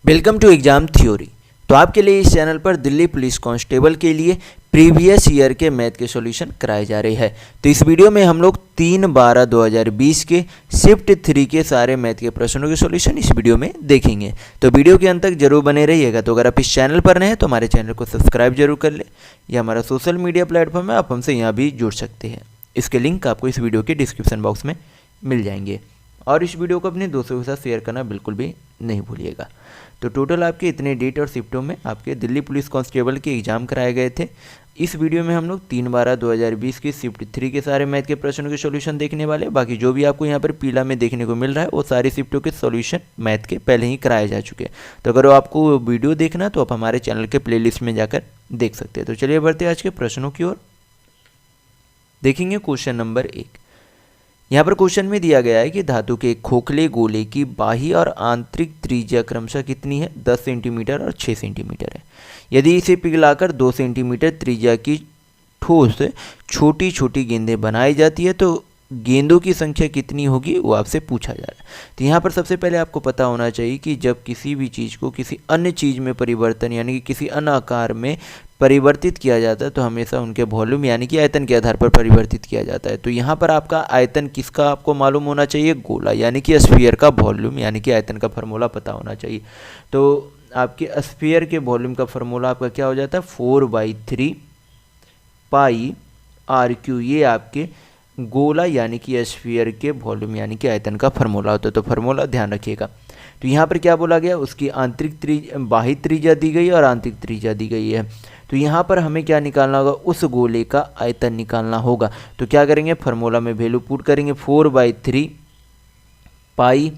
Welcome to exam theory. तो आपके लिए इस चैनल पर दिल्ली पुलिस कांस्टेबल के लिए प्रीवियस ईयर के मैथ के सॉल्यूशन कराए जा रहे हैं। तो इस वीडियो में हम लोग 3/12/2020 के शिफ्ट 3 के सारे मैथ के प्रश्नों के सॉल्यूशन इस वीडियो में देखेंगे। तो वीडियो के अंत तक जरूर बने रहिएगा। तो अगर आप इस चैनल पर नए हैं तो हमारे चैनल को सब्सक्राइब जरूर कर ले। यह हमारा सोशल मीडिया प्लेटफॉर्म है, आप हमसे यहाँ भी जुड़ सकते हैं। इसके लिंक आपको इस वीडियो के डिस्क्रिप्शन बॉक्स में मिल जाएंगे। और इस वीडियो को अपने दोस्तों के साथ शेयर करना बिल्कुल भी नहीं भूलिएगा। तो टोटल आपके इतने डेट और शिफ्टों में आपके दिल्ली पुलिस कांस्टेबल के एग्जाम कराए गए थे। इस वीडियो में हम लोग 3/12/2020 की शिफ्ट 3 के सारे मैथ के प्रश्नों के सॉल्यूशन देखने वाले। बाकी जो भी आपको यहाँ पर पीला में देखने को मिल रहा है वो सारी शिफ्टों के सॉल्यूशन मैथ के पहले ही कराए जा चुके हैं। तो अगर आपको वीडियो देखना तो आप हमारे चैनल के प्लेलिस्ट में जाकर देख सकते हैं। तो चलिए बढ़ते आज के प्रश्नों की ओर। देखेंगे क्वेश्चन नंबर 1। यहाँ पर क्वेश्चन में दिया गया है कि धातु के खोखले गोले की बाह्य और आंतरिक त्रिज्या क्रमशः कितनी है, 10 सेंटीमीटर और 6 सेंटीमीटर है। यदि इसे पिघलाकर 2 सेंटीमीटर त्रिज्या की ठोस छोटी छोटी गेंदें बनाई जाती है तो गेंदों की संख्या कितनी होगी, वो आपसे पूछा जा रहा है। तो यहाँ पर सबसे पहले आपको पता होना चाहिए कि जब किसी भी चीज़ को किसी अन्य चीज़ में परिवर्तन यानी कि किसी अन्य आकार में परिवर्तित किया जाता है तो हमेशा उनके वॉल्यूम यानी कि आयतन के आधार पर परिवर्तित किया जाता है। तो यहाँ पर आपका आयतन किसका आपको मालूम होना चाहिए, गोला यानी कि स्फीयर का वॉल्यूम यानी कि आयतन का फार्मूला पता होना चाहिए। तो आपके स्फीयर के वॉल्यूम का फार्मूला आपका क्या हो जाता है, 4/3 पाई RQ। ये आपके गोला यानी कि स्फीयर के वॉल्यूम यानी कि आयतन का फार्मूला होता है। तो फार्मूला ध्यान रखिएगा। तो यहाँ पर क्या बोला गया, उसकी बाह्य त्रिज्या दी गई और आंतरिक त्रिज्या दी गई है। तो यहाँ पर हमें क्या निकालना होगा, उस गोले का आयतन निकालना होगा। तो क्या करेंगे, फार्मूला में वैल्यू पुट करेंगे 4/3 पाई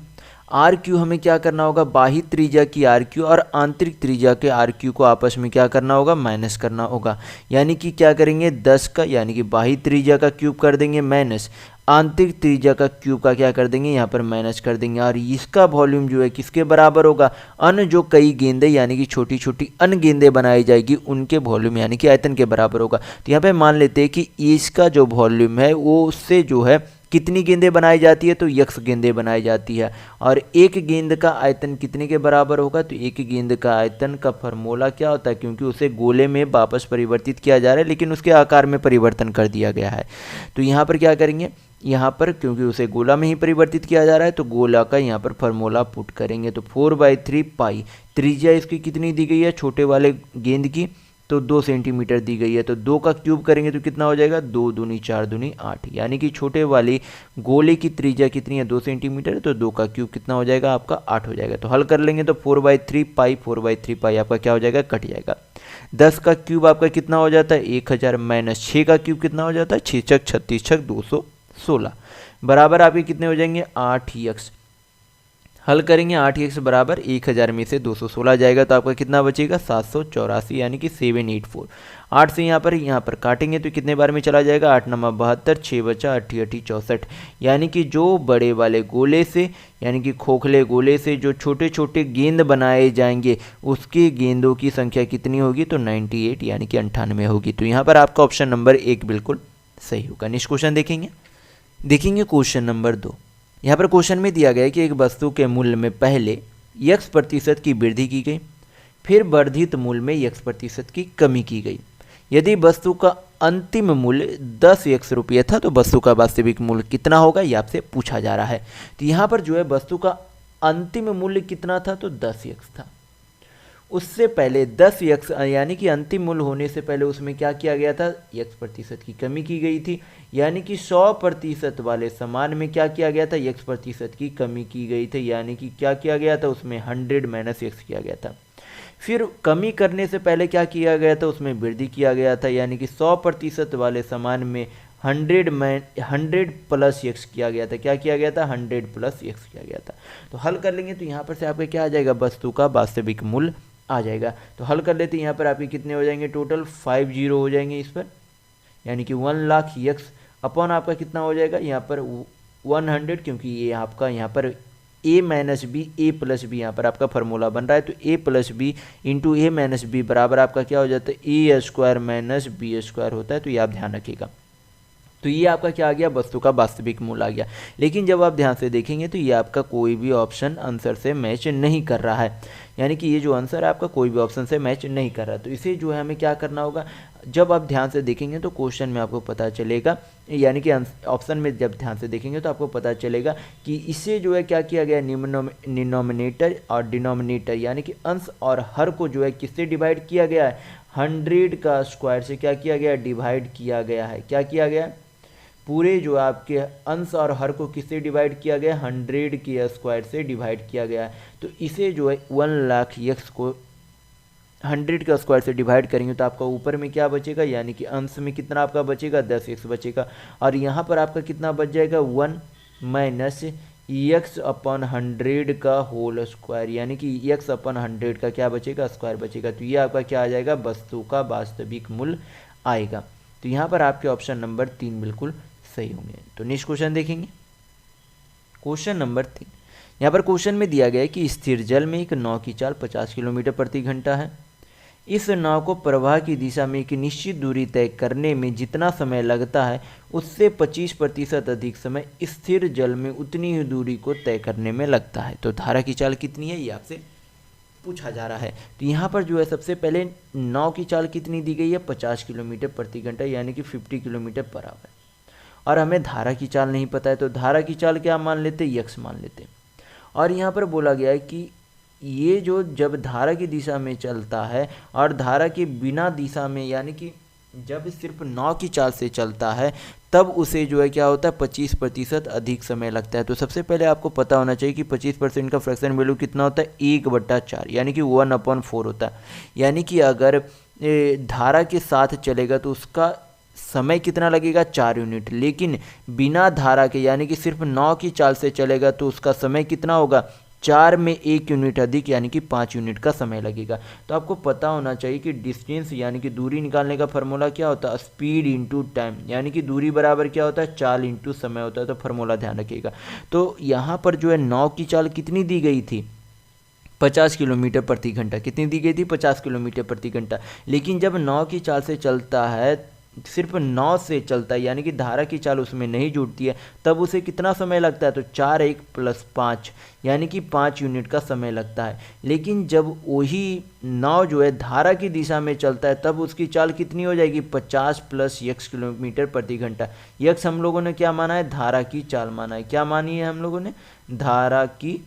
RQ। हमें क्या करना होगा, बाह्य त्रिज्या की RQ और आंतरिक त्रिज्या के RQ को आपस में क्या करना होगा, माइनस करना होगा। यानी कि क्या करेंगे, 10 का यानी कि बाह्य त्रिज्या का क्यूब कर देंगे माइनस, आंतरिक त्रिज्या का क्यूब का क्या कर देंगे, यहाँ पर माइनस कर देंगे। और इसका वॉल्यूम जो है किसके बराबर होगा, अन्य जो कई गेंदें यानी कि छोटी छोटी अन्य गेंदें बनाई जाएगी उनके वॉल्यूम यानी कि आयतन के बराबर होगा। तो यहाँ पे मान लेते हैं कि इसका जो वॉल्यूम है वो उससे जो है कितनी गेंदें बनाई जाती है, तो x गेंदें बनाई जाती है। और एक गेंद का आयतन कितने के बराबर होगा, तो एक गेंद का आयतन का फार्मूला क्या होता है, क्योंकि उसे गोले में वापस परिवर्तित किया जा रहा है लेकिन उसके आकार में परिवर्तन कर दिया गया है। तो यहाँ पर क्या करेंगे, यहाँ पर क्योंकि उसे गोला में ही परिवर्तित किया जा रहा है तो गोला का यहाँ पर फार्मूला पुट करेंगे। तो 4/3 पाई, त्रिज्या इसकी कितनी दी गई है छोटे वाले गेंद की, तो 2 सेंटीमीटर दी गई है। तो 2 का क्यूब करेंगे तो कितना हो जाएगा, 2 दूनी 4 दूनी 8। यानी कि छोटे वाली गोले की त्रिज्या कितनी है, 2 सेंटीमीटर। तो 2 का क्यूब कितना हो जाएगा आपका, 8 हो जाएगा। तो हल कर लेंगे तो 4/3 पाई आपका क्या हो जाएगा, कट जाएगा। 10 का क्यूब आपका कितना हो जाता है, 1000 माइनस 6 का क्यूब कितना हो जाता है, 6 छक 36 छक 216 बराबर आपके कितने हो जाएंगे, 8x। हल करेंगे 8x बराबर 1000 में से 216 जाएगा तो आपका कितना बचेगा, 784 यानी कि 784। 8 से यहाँ पर काटेंगे तो कितने बार में चला जाएगा, 8 9 72, 6 बचा 8 8 64। यानी कि जो बड़े वाले गोले से यानी कि खोखले गोले से जो छोटे छोटे गेंद बनाए जाएंगे उसके गेंदों की संख्या कितनी होगी, तो 98 यानी कि 98 होगी। तो यहाँ पर आपका ऑप्शन नंबर 1 बिल्कुल सही होगा। नेक्स्ट क्वेश्चन देखेंगे क्वेश्चन नंबर 2। यहाँ पर क्वेश्चन में दिया गया है कि एक वस्तु के मूल्य में पहले x% की वृद्धि की गई, फिर वर्धित मूल्य में x% की कमी की गई। यदि वस्तु का अंतिम मूल्य 10x रुपये था तो वस्तु का वास्तविक मूल्य कितना होगा, ये आपसे पूछा जा रहा है। तो यहाँ पर जो है वस्तु का अंतिम मूल्य कितना था, तो 10x था। उससे पहले 10x यानी कि अंतिम मूल्य होने से पहले उसमें क्या किया गया था, x% की कमी की गई थी। यानी कि 100% वाले सामान में क्या किया गया था, x% की कमी की गई थी। यानी कि क्या किया गया था, उसमें 100 माइनस x किया गया था। फिर कमी करने से पहले क्या किया गया था, उसमें वृद्धि किया गया था। यानी कि 100% वाले सामान में 100 प्लस x किया गया था। क्या किया गया था, 100 प्लस x किया गया था। तो हल कर लेंगे तो यहाँ पर से आपका क्या आ जाएगा, वस्तु का वास्तविक मूल्य आ जाएगा। तो हल कर लेते हैं, यहाँ पर आपके कितने हो जाएंगे, टोटल 50 हो जाएंगे इस पर। यानी कि 1 लाख x अपॉन आपका कितना हो जाएगा, यहाँ पर 100, क्योंकि ये आपका यहाँ पर a minus B A plus B यहाँ पर आपका फार्मूला बन रहा है। तो a plus B into A minus B बराबर आपका क्या हो जाता है, a² माइनस b² होता है। तो ये आप ध्यान रखिएगा। तो ये आपका क्या आ गया, वस्तु का वास्तविक मूल्य आ गया। लेकिन जब आप ध्यान से देखेंगे तो ये आपका कोई भी ऑप्शन आंसर से मैच नहीं कर रहा है। यानी कि ये जो आंसर है आपका कोई भी ऑप्शन से मैच नहीं कर रहा। तो इसे जो है हमें क्या करना होगा, जब आप ध्यान से देखेंगे तो क्वेश्चन में आपको पता चलेगा, यानी कि ऑप्शन में जब ध्यान से देखेंगे तो आपको पता चलेगा कि इसे जो है क्या किया गया, डिनोमिनेटर और डिनोमिनेटर यानी कि अंश और हर को जो है किससे डिवाइड किया गया है, 100 का स्क्वायर से क्या किया गया, डिवाइड किया गया है। क्या किया गया, पूरे जो आपके अंश और हर को किससे डिवाइड किया गया, 100 के स्क्वायर से डिवाइड किया गया है। तो इसे जो है 1,00,000 को 100 का स्क्वायर से डिवाइड करेंगे तो आपका ऊपर में क्या बचेगा, यानी कि अंश में कितना आपका बचेगा, 10x बचेगा, और यहाँ पर आपका कितना बच जाएगा, 1 माइनस x अपन 100 का होल स्क्वायर, यानी कि x अपन 100 का क्या बचेगा, स्क्वायर बचेगा। तो ये आपका क्या आ जाएगा, वस्तु का वास्तविक मूल्य आएगा। तो यहाँ पर आपके ऑप्शन नंबर 3 बिल्कुल सही होंगे। तो नेक्स्ट क्वेश्चन देखेंगे, क्वेश्चन नंबर 3। यहाँ पर क्वेश्चन में दिया गया है कि स्थिर जल में एक नाव की चाल 50 किलोमीटर प्रति घंटा है। इस नाव को प्रवाह की दिशा में एक निश्चित दूरी तय करने में जितना समय लगता है उससे 25% अधिक समय स्थिर जल में उतनी ही दूरी को तय करने में लगता है। तो धारा की चाल कितनी है ये आपसे पूछा जा रहा है। तो यहाँ पर जो है सबसे पहले नाव की चाल कितनी दी गई है, 50 किलोमीटर प्रति घंटा यानी कि 50 किलोमीटर पर आवर, और हमें धारा की चाल नहीं पता है। तो धारा की चाल क्या मान लेते, यक्स मान लेते। और यहाँ पर बोला गया है कि ये जो जब धारा की दिशा में चलता है और धारा के बिना दिशा में, यानी कि जब सिर्फ नाव की चाल से चलता है तब उसे जो है क्या होता है, 25% अधिक समय लगता है। तो सबसे पहले आपको पता होना चाहिए कि 25% का फ्रैक्शन वैल्यू कितना होता है, 1/4 यानी कि 1/4 होता है। यानी कि अगर धारा के साथ चलेगा तो उसका समय कितना लगेगा, 4 यूनिट, लेकिन बिना धारा के यानी कि सिर्फ नाव की चाल से चलेगा तो उसका समय कितना होगा, 4 में 1 यूनिट अधिक यानी कि 5 यूनिट का समय लगेगा। तो आपको पता होना चाहिए कि डिस्टेंस यानी कि दूरी निकालने का फार्मूला क्या होता है, स्पीड इंटू टाइम, यानी कि दूरी बराबर क्या होता है, चाल इंटू समय होता है। तो फार्मूला ध्यान रखिएगा। तो यहाँ पर जो है नाव की चाल कितनी दी गई थी, 50 किलोमीटर प्रति घंटा। कितनी दी गई थी, 50 किलोमीटर प्रति घंटा। लेकिन जब नाव की चाल से चलता है, सिर्फ नाव से चलता है यानी कि धारा की चाल उसमें नहीं जुड़ती है, तब उसे कितना समय लगता है, तो 4 1 + 5 यानी कि 5 यूनिट का समय लगता है। लेकिन जब वही नाव जो है धारा की दिशा में चलता है तब उसकी चाल कितनी हो जाएगी, 50 + x किलोमीटर प्रति घंटा। यक्स हम लोगों ने क्या माना है, धारा की चाल माना है। क्या मानी है हम लोगों ने, धारा की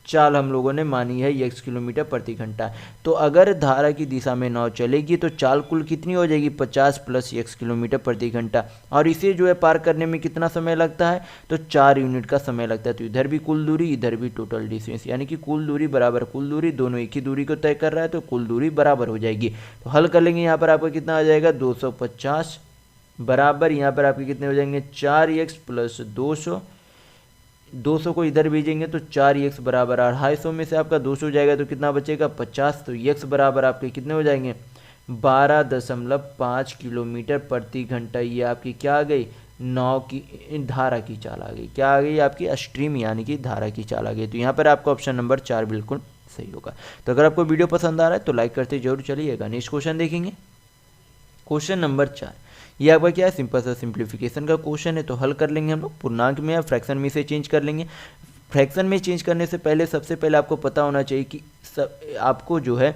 चाल हम लोगों ने मानी है x किलोमीटर प्रति घंटा। तो अगर धारा की दिशा में नाव चलेगी तो चाल कुल कितनी हो जाएगी, 50 + x किलोमीटर प्रति घंटा, और इसे जो है पार करने में कितना समय लगता है, तो 4 यूनिट का समय लगता है। तो इधर भी कुल दूरी, इधर भी टोटल डिस्टेंस, यानी कि कुल दूरी बराबर कुल दूरी, दोनों एक ही दूरी को तय कर रहा है तो कुल दूरी बराबर हो जाएगी। तो हल कर लेंगे, यहाँ पर आपका कितना आ जाएगा, 250 बराबर यहाँ पर आपके कितने हो जाएंगे, 4x + 200 को इधर भेजेंगे तो 4x बराबर 250 में से आपका 200 जाएगा तो कितना बचेगा, 50। तो x बराबर आपके कितने हो जाएंगे, 12.5 किलोमीटर प्रति घंटा। ये आपकी क्या आ गई, नाव की धारा की चाल आ गई। क्या आ गई, आपकी स्ट्रीम यानी कि धारा की चाल आ गई। तो यहाँ पर आपका ऑप्शन नंबर 4 बिल्कुल सही होगा। तो अगर आपको वीडियो पसंद आ रहा है तो लाइक करते जरूर चलिएगा। नेक्स्ट क्वेश्चन देखेंगे, क्वेश्चन नंबर 4। ये आपका क्या है, सिंपल सा सिंप्लीफिकेशन का क्वेश्चन है। तो हल कर लेंगे हम लोग, पूर्णांक में या फ्रैक्शन में से चेंज कर लेंगे। फ्रैक्शन में चेंज करने से पहले सबसे पहले आपको पता होना चाहिए कि आपको जो है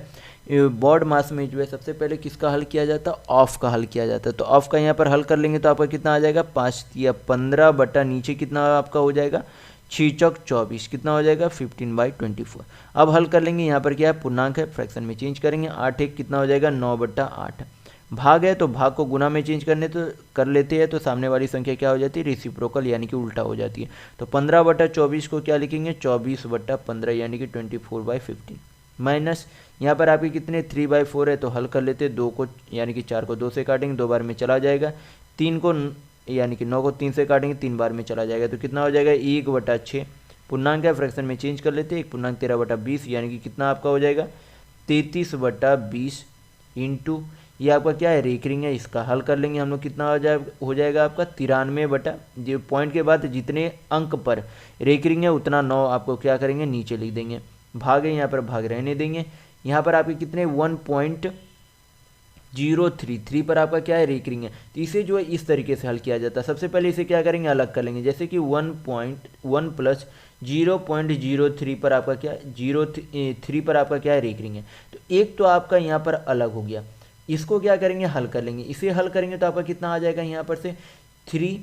बोर्ड मास में जो है सबसे पहले किसका हल किया जाता है, ऑफ का हल किया जाता है। तो ऑफ का यहाँ पर हल कर लेंगे तो आपका कितना आ जाएगा, 5 या 15 बटा नीचे कितना आपका हो जाएगा, 6 चौक 24, कितना हो जाएगा, 15/24। अब हल कर लेंगे, यहाँ पर क्या है, पूर्णांक है, फ्रैक्शन में चेंज करेंगे, 8 1 कितना हो जाएगा, 9/8। भाग है तो भाग को गुना में चेंज करने तो कर लेते हैं तो सामने वाली संख्या क्या हो जाती है, रेसिप्रोकल यानी कि उल्टा हो जाती है। तो 15/24 को क्या लिखेंगे, 24/15 यानी कि 24/15 माइनस यहाँ पर आपके कितने 3/4 है। तो हल कर लेते हैं, 2 को यानी कि 4 को 2 से काटेंगे, 2 बार में चला जाएगा, 3 को यानी कि 9 को 3 से काटेंगे, 3 बार में चला जाएगा। तो कितना हो जाएगा, 1/6। पूर्णांक है, फ्रैक्शन में चेंज कर लेते हैं, 1 पूर्णांक 13/20 यानी कि कितना आपका हो जाएगा, 33/20 इंटू ये आपका क्या है, रेकरिंग है, इसका हल कर लेंगे हम लोग, कितना हो जाएगा आपका 93 जो पॉइंट के बाद जितने अंक पर रेकरिंग है उतना 9 आपको क्या करेंगे, नीचे लिख देंगे। भाग है, यहाँ पर भाग रहने देंगे। यहाँ पर आपके कितने 033 पर आपका क्या है, रेकरिंग है। तो इसे जो है इस तरीके से हल किया जाता है। सबसे पहले इसे क्या करेंगे, अलग कर लेंगे। जैसे कि 1.1 प्लस 0.03 पर आपका क्या, 0.3 पर आपका क्या है, रेकरिंग है। तो एक तो आपका यहाँ पर अलग हो गया, इसको क्या करेंगे, हल कर लेंगे। इसे हल करेंगे तो आपका कितना आ जाएगा, यहाँ पर से 3।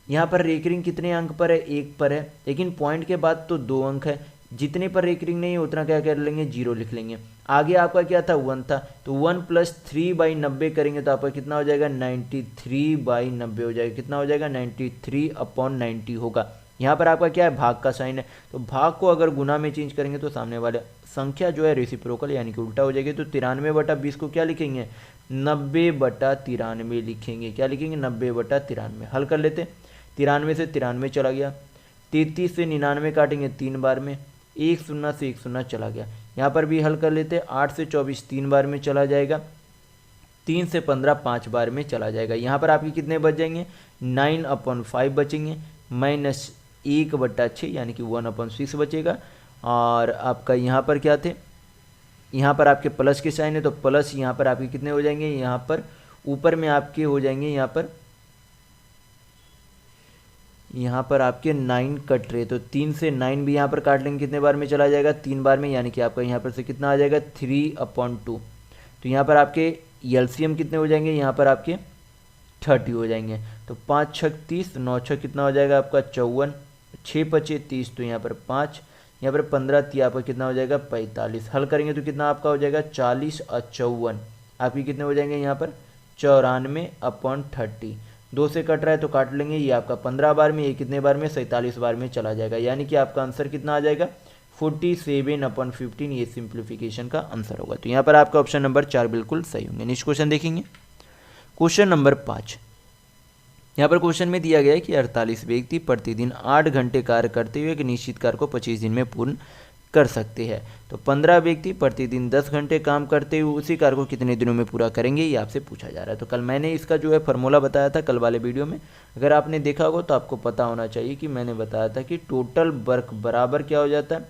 यहाँ पर रेकरिंग कितने अंक पर है, 1 पर है, लेकिन पॉइंट के बाद तो 2 अंक है। जितने पर रेकरिंग नहीं है उतना क्या कर लेंगे, 0 लिख लेंगे। आगे आपका क्या था, 1 था, तो 1 प्लस 3/90 करेंगे तो आपका कितना हो जाएगा, 93/90 हो जाएगा। कितना हो जाएगा, 93/90 होगा। यहाँ पर आपका क्या है, भाग का साइन है, तो भाग को अगर गुना में चेंज करेंगे तो सामने वाले संख्या जो है रेसिप्रोकल यानी कि उल्टा हो जाएगी। तो 93/20 को क्या लिखेंगे, 90/93 लिखेंगे। क्या लिखेंगे, 90/93। हल कर लेते। 93 से 93 चला गया, 33 से 99 काटेंगे 3 बार में, 1 शून्य से 1 शून्य चला गया। यहाँ पर भी हल कर लेते। 8 से 24 3 बार में चला जाएगा, 3 से 15 5 बार में चला जाएगा। यहाँ पर आपके कितने बच जाएंगे, 9/5 बचेंगे, माइनस 1/6 यानी कि 1/6 बचेगा। और आपका यहाँ पर क्या थे, यहाँ पर आपके प्लस के साइन है तो प्लस यहाँ पर आपके कितने हो जाएंगे, यहाँ पर ऊपर में आपके हो जाएंगे, यहाँ पर आपके 9 कट रहे, तो 3 से 9 भी यहाँ पर काट लेंगे, कितने बार में चला जाएगा, 3 बार में, यानी कि आपका यहाँ पर से कितना आ जाएगा, 3/2। तो यहाँ पर आपके एलसीएम कितने हो जाएंगे, यहाँ पर आपके 30 हो जाएंगे। तो 5 छक 30, 9 छक कितना हो जाएगा आपका 54, 6 पचे 30, तो यहाँ पर 5, यहाँ पर 15 थी, आपका कितना हो जाएगा 45। हल करेंगे तो कितना आपका हो जाएगा 40 और 54, आपके कितने हो जाएंगे यहाँ पर 94/30। 2 से कट रहा है तो काट लेंगे, ये आपका 15 बार में, ये कितने बार में 47 बार में चला जाएगा, यानी कि आपका आंसर कितना आ जाएगा 47/15। ये सिंप्लीफिकेशन का आंसर होगा। तो यहाँ पर आपका ऑप्शन नंबर 4 बिल्कुल सही होंगे। नेक्स्ट क्वेश्चन देखेंगे, क्वेश्चन नंबर 5। यहाँ पर क्वेश्चन में दिया गया है कि 48 व्यक्ति प्रतिदिन 8 घंटे कार्य करते हुए एक निश्चित कार्य को 25 दिन में पूर्ण कर सकते हैं। तो 15 व्यक्ति प्रतिदिन 10 घंटे काम करते हुए उसी कार्य को कितने दिनों में पूरा करेंगे, ये आपसे पूछा जा रहा है। तो कल मैंने इसका जो है फॉर्मूला बताया था कल वाले वीडियो में, अगर आपने देखा होगा तो आपको पता होना चाहिए कि मैंने बताया था कि टोटल वर्क बराबर क्या हो जाता है,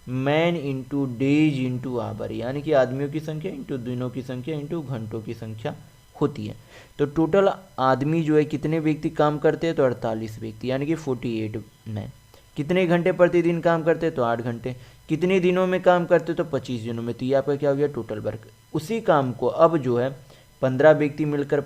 man into days into hour, यानी कि आदमियों की संख्या इंटू दिनों की संख्या इंटू घंटों की संख्या होती है। तो टोटल आदमी जो है कितने व्यक्ति काम करते हैं, तो 48 व्यक्ति, यानी कि 48 मैन। कितने घंटे प्रतिदिन काम करते हैं, तो 8 घंटे। कितने दिनों में काम करते तो 25 दिनों में। तो ये आपका क्या हो गया, टोटल वर्क। उसी काम को अब जो है 15 व्यक्ति मिलकर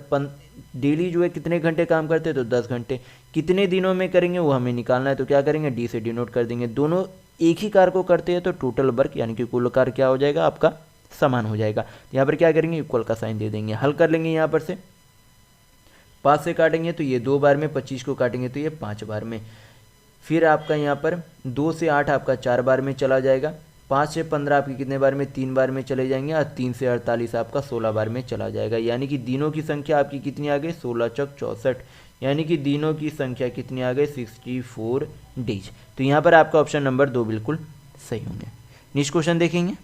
डेली जो है कितने घंटे काम करते हैं, तो 10 घंटे। कितने दिनों में करेंगे वो हमें निकालना है, तो क्या करेंगे, डी से डिनोट कर देंगे। दोनों एक ही कार्य को करते हैं तो टोटल वर्क यानी कि कुल कार्य क्या हो जाएगा आपका, समान हो जाएगा। यहाँ पर क्या करेंगे, इक्वल का साइन दे देंगे। हल कर लेंगे, यहाँ पर से 5 से काटेंगे तो ये 2 बार में, 25 को काटेंगे तो ये 5 बार में। फिर आपका यहाँ पर 2 से 8 आपका 4 बार में चला जाएगा। 5 से 15 आपकी कितने बार में, 3 बार में चले जाएंगे। और 3 से 48 आपका 16 बार में चला जाएगा, यानी कि दिनों की संख्या आपकी कितनी आ गई, 16 चौक 64, यानी कि दिनों की संख्या कितनी आ गई, 64 डेज। तो यहाँ पर आपका ऑप्शन नंबर 2 बिल्कुल सही होंगे। नेक्स्ट क्वेश्चन देखेंगे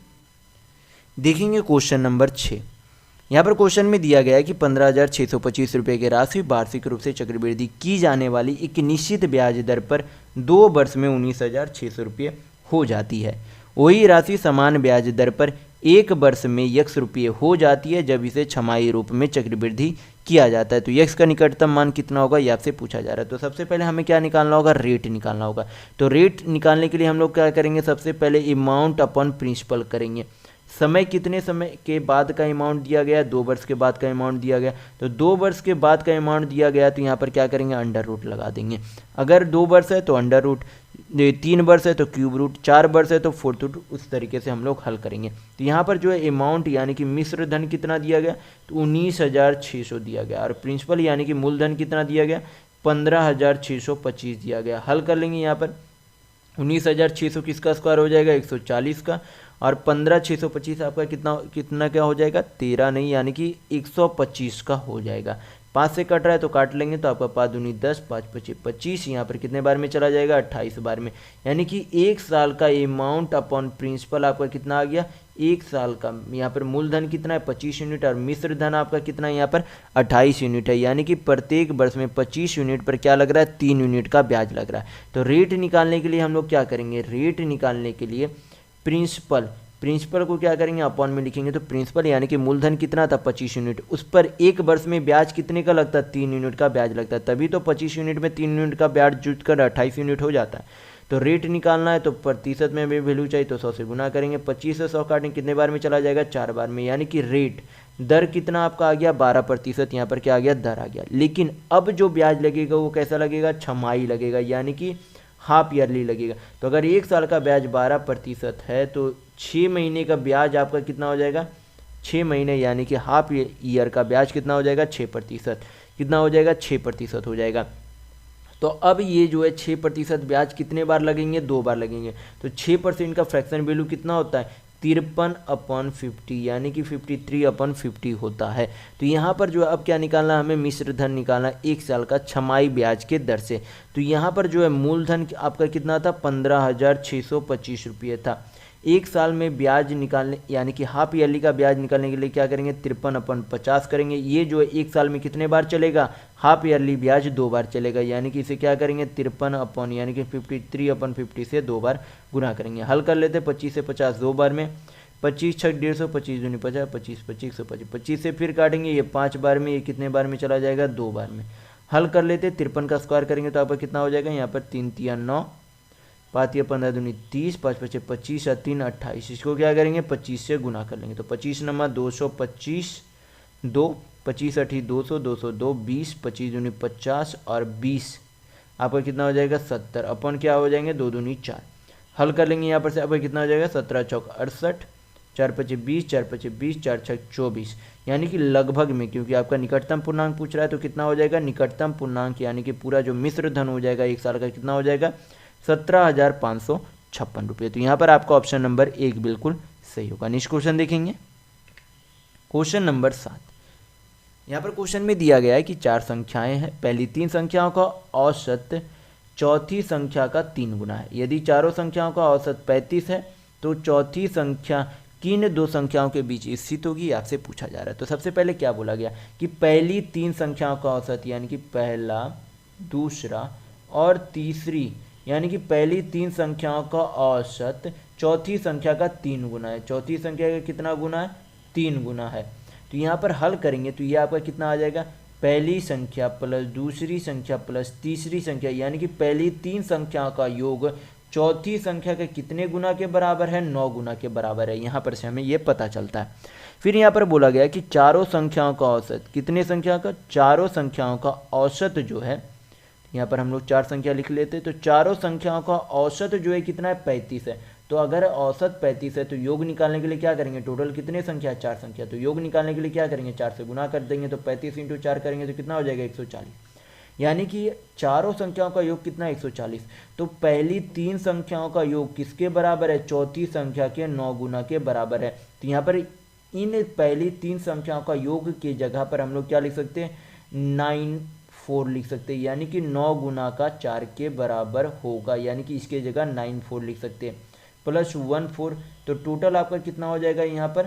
क्वेश्चन नंबर 6। यहाँ पर क्वेश्चन में दिया गया है कि 15,625 रुपये की राशि वार्षिक रूप से चक्रवृद्धि की जाने वाली एक निश्चित ब्याज दर पर 2 वर्ष में 19,600 रुपये हो जाती है। वही राशि समान ब्याज दर पर 1 वर्ष में x रुपये हो जाती है जब इसे छमाही रूप में चक्रवृद्धि किया जाता है। तो x का निकटतम मान कितना होगा, ये आपसे पूछा जा रहा है। तो सबसे पहले हमें क्या निकालना होगा, रेट निकालना होगा। तो रेट निकालने के लिए हम लोग क्या करेंगे, सबसे पहले अमाउंट अपॉन प्रिंसिपल करेंगे। समय कितने समय के बाद का अमाउंट दिया गया, 2 वर्ष के बाद का अमाउंट दिया गया। तो 2 वर्ष के बाद का अमाउंट दिया गया तो यहाँ पर क्या करेंगे, अंडर रूट लगा देंगे। अगर 2 वर्ष है तो अंडर रूट, 3 वर्ष है तो क्यूब रूट, 4 वर्ष है तो फोर्थ रूट। उस तरीके से हम लोग हल करेंगे। तो यहाँ पर जो है अमाउंट यानी कि मिश्र धन कितना दिया गया, तो 19,600 दिया गया। और प्रिंसिपल यानी कि मूलधन कितना दिया गया, 15,625 दिया गया। हल कर लेंगे। यहाँ पर 19,600 किसका स्क्वायर हो जाएगा, 140 का। और 15,625 आपका कितना क्या हो जाएगा, 13 नहीं, यानी कि 125 का हो जाएगा। 5 से कट रहा है तो काट लेंगे, तो आपका 5 दूनी 10, 5 पचे 25, यहाँ पर कितने बार में चला जाएगा, 28 बार में। यानी कि 1 साल का अमाउंट अपॉन प्रिंसिपल आपका कितना आ गया, 1 साल का। यहाँ पर मूलधन कितना है, 25 यूनिट, और मिश्र धन आपका कितना है, यहाँ पर 28 यूनिट है। यानी कि प्रत्येक वर्ष में 25 यूनिट पर क्या लग रहा है, 3 यूनिट का ब्याज लग रहा है। तो रेट निकालने के लिए हम लोग क्या करेंगे, रेट निकालने के लिए प्रिंसिपल प्रिंसिपल को क्या करेंगे अपॉन में लिखेंगे, तो प्रिंसिपल यानी कि मूलधन कितना था 25 यूनिट, उस पर एक वर्ष में ब्याज कितने का लगता है 3 यूनिट का ब्याज लगता है, तभी तो 25 यूनिट में 3 यूनिट का ब्याज जुट कर 28 यूनिट हो जाता है। तो रेट निकालना है तो प्रतिशत में भी वैल्यू चाहिए, तो 100 से गुना करेंगे। 25 से 100 काटेंगे कितने बार में चला जाएगा 4 बार में, यानी कि रेट दर कितना आपका आ गया 12%, यहाँ पर क्या आ गया दर आ गया। लेकिन अब जो ब्याज लगेगा वो कैसा लगेगा, छमाही लगेगा, यानी कि हाफ ईयरली लगेगा। तो अगर 1 साल का ब्याज 12% है तो 6 महीने का ब्याज आपका कितना हो जाएगा 6 महीने, यानी कि हाफ ईयर का ब्याज कितना हो जाएगा 6%, कितना हो जाएगा 6% हो जाएगा। तो अब ये जो है 6% ब्याज कितने बार लगेंगे 2 बार लगेंगे। तो 6% का फ्रैक्शन वैल्यू कितना होता है 53/50, यानी कि 53/50 होता है। तो यहाँ पर जो है अब क्या निकालना है हमें मिश्र धन निकालना 1 साल का छमाही ब्याज के दर से। तो यहाँ पर जो है मूलधन आपका कितना था 15,625 रुपये था। 1 साल में ब्याज निकालने यानी कि हाफ ईयरली का ब्याज निकालने के लिए क्या करेंगे 53/50 करेंगे। ये जो है 1 साल में कितने बार चलेगा हाफ ईयरली ब्याज 2 बार चलेगा, यानी कि इसे क्या करेंगे 53 यानी कि 53/50 से 2 बार गुना करेंगे। हल कर लेते 25 से 50 2 बार में, 25 छक 150, 25 दूनी 50, 25 25 125, 25 से फिर काटेंगे ये 5 बार में, ये कितने बार में चला जाएगा 2 बार में। हल कर लेते 53 का स्क्वायर करेंगे तो आपका कितना हो जाएगा यहाँ पर 3 तिया 9, 5 या 15 दूनी 30, 5 पचे 25 और 3 28। इसको क्या करेंगे 25 से गुना कर लेंगे, तो 25 नंबर 225, 2 25 अठी 200, 202 20, 25 दूनी 50 और 20 आपका कितना हो जाएगा 70 अपन क्या हो जाएंगे 2 दूनी 4। हल कर लेंगे यहाँ पर से आपका कितना हो जाएगा 17 चौक 68, 4 पचे 20, 4 पचे 20, 4 छक 24, यानी कि लगभग में, क्योंकि आपका निकटतम पूर्णांक पूछ रहा है तो कितना हो जाएगा निकटतम पूर्णांक यानी कि पूरा जो मिश्र धन हो जाएगा 1 साल का कितना हो जाएगा 17,556 रुपये। तो यहाँ पर आपका ऑप्शन नंबर 1 बिल्कुल सही होगा। नेक्स्ट क्वेश्चन देखेंगे, क्वेश्चन नंबर 7। यहाँ पर क्वेश्चन में दिया गया है कि 4 संख्याएं हैं, पहली 3 संख्याओं का औसत चौथी संख्या का 3 गुना है। यदि चारों संख्याओं का औसत 35 है तो चौथी संख्या किन 2 संख्याओं के बीच स्थित होगी, आपसे पूछा जा रहा है। तो सबसे पहले क्या बोला गया कि पहली 3 संख्याओं का औसत यानी कि पहला, दूसरा और तीसरी, यानी कि पहली 3 संख्याओं का औसत चौथी संख्या का 3 गुना है। चौथी संख्या का कितना गुना है 3 गुना है। तो यहाँ पर हल करेंगे तो ये आपका कितना आ जाएगा पहली संख्या प्लस दूसरी संख्या प्लस तीसरी संख्या, यानी कि पहली 3 संख्याओं का योग चौथी संख्या के कितने गुना के बराबर है 9 गुना के बराबर है। यहाँ पर से हमें ये पता चलता है। फिर यहाँ पर बोला गया कि चारों संख्याओं का औसत, कितने संख्या का चारों संख्याओं का औसत जो है, यहाँ पर हम लोग 4 संख्या लिख लेते हैं, तो चारों संख्याओं का औसत जो है कितना है 35 है। तो अगर औसत 35 है तो योग निकालने के लिए क्या करेंगे, टोटल कितने संख्या 4 संख्या, तो योग निकालने के लिए क्या करेंगे 4 से गुना कर देंगे, तो 35 × 4 करेंगे तो कितना हो जाएगा 140, यानी कि चारों संख्याओं का योग कितना 140। तो पहली 3 संख्याओं का योग किसके बराबर है चौथी संख्या के 9 गुना के बराबर है। तो यहाँ पर इन पहली 3 संख्याओं का योग की जगह पर हम लोग क्या लिख सकते हैं 94 लिख सकते हैं, यानी कि 9 गुना का 4 के बराबर होगा, यानी कि इसके जगह 94 लिख सकते हैं प्लस 14। तो टोटल आपका कितना हो जाएगा यहाँ पर